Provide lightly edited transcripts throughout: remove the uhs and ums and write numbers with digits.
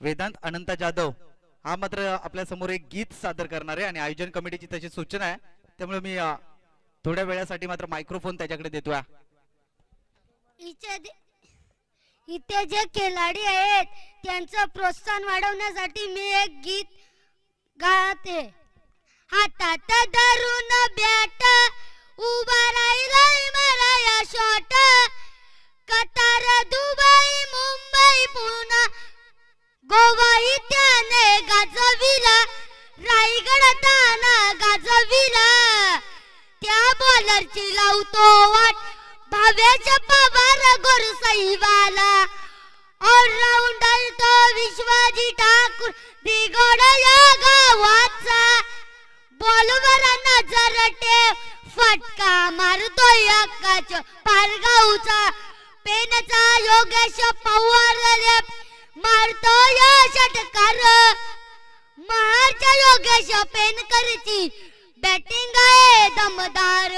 वेदांत अनंत जाधव हा मात्र आपल्या समोर एक गीत सादर करणार आहे आणि आयोजन कमिटीची तशी सूचना आहे, त्यामुळे मी थोड्या वेळासाठी मात्र मायक्रोफोन त्याच्याकडे देतोय. इथे जे खिलाडी आहेत त्यांचं प्रोत्साहन वाढवण्यासाठी मी एक गीत गाते. हातात धरून बॅट उभा राहिलाय माराया shot, Qatar Dubai Mumbai Pune Goa इत्याने गाजविला, रायगड ताना गाजविला, त्या बॉलरची लावतो वाट भाव्याच्या पवार गोरसाईवाला, ऑलराऊंडर तो विश्वाजी ठाकूर बिघड या गावाचा, बॉलवर नजर ठेव फटका मारतोय अक्काच पारगावचा, पेनचा योगेश पवार मारतोय षटकार, महारच्या योगेश पेनकरची बॅटिंग आहे दमदार,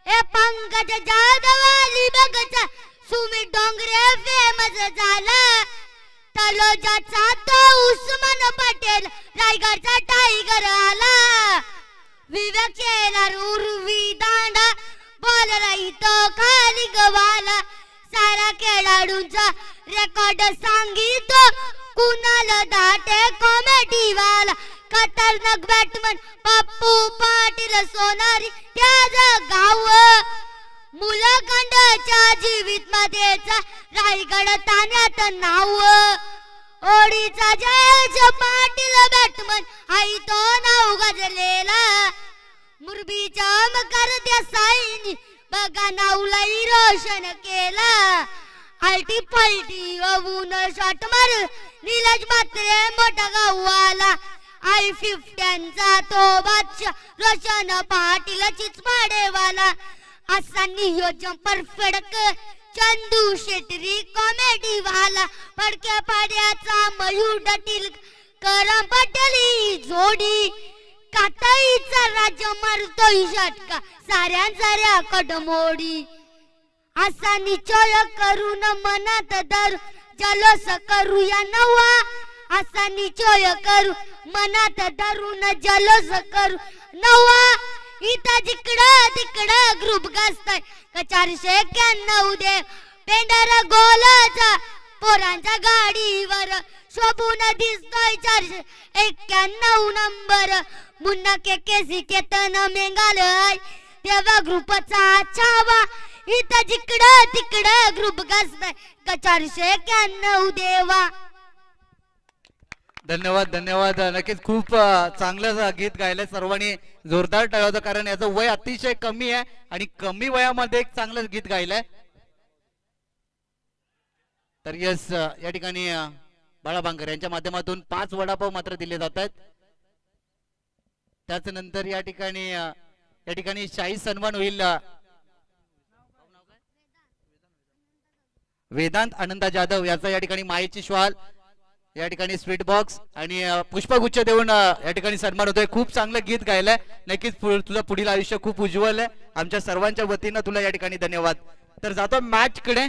ए पंकज जाधव आली बघचा सुमित डोंगरे फेमस झाला, तलोजाचा तो उस्मान पटेल रायगडचा टायगर आला, विवेक शेलार उर्वी दांडा बॉलर इथं खाली गवाला, सारा खेळाडूंचा रेकॉर्ड सांगितो कुणाल दाटे कॉमेडी वाला, खतरनाक बॅटमन पप्पू पाटील सोनारी त्याचं गाव, मुलखंडच्या जीवित मध्येचा रायगड ताण्यात नाव, ओडीचा जयेश पाटील बॅटमन आई तो नाव गाजलेला, मुरबीच्या मकर देसाईंनी बघा नाव लई रोशन केला, आलटी पलटी वाहून शॉट मार नीलज मात्रे मोठा गावाला, आई 50चा तो बादशाह रोशन पाटील चिचपाडेवाला, असा नियोजन परफेक्ट चंदू शेट्टी कॉमेडी वाला, पडक्या पाड्याचा मयूर डटील करम पटेली जोडी, काताईचा राजा मारतोय षटका साऱ्या कडमोडी, असा निश्चय करून मनात धर जलोस करूया नवा, असा निश्चय करू मनात धरून जलोस करू नवा, इथं जिकडं तिकडं ग्रुप गाजताय का 491 दे पेंडर गोलाचा पोरांच्या गाडीवर शोभून दिसतोय 491 नंबर, मुन्ना केसी केतन मेंगालय तेव्हा ग्रुपचा छावा, इथं जिकडं तिकडं ग्रुप गाजताय का 491 देवा. धन्यवाद धन्यवाद. नक्कीच खूप चांगलं गीत गायलंय, सर्वांनी जोरदार टाळ्या होतं, कारण याचं वय अतिशय कमी आहे आणि कमी वयामध्ये एक चांगलं गीत गायलंय. तर यस, या ठिकाणी बाळा बांगर यांच्या माध्यमातून 5 वडापाव मात्र दिले जात आहेत. त्याच नंतर या ठिकाणी शाही सन्मान होईल वेदांत अनंत जाधव याचा, या ठिकाणी मायेची श्वाल, या ठिकाणी स्वीट बॉक्स आणि पुष्पगुच्छ देऊन या ठिकाणी सन्मान होतोय. खूप चांगलं गीत गायलंय, नक्कीच तुझं पुढील आयुष्य खूप उज्ज्वल आहे. आमच्या सर्वांच्या वतीनं तुला या ठिकाणी धन्यवाद. तर जातो मॅच कडे.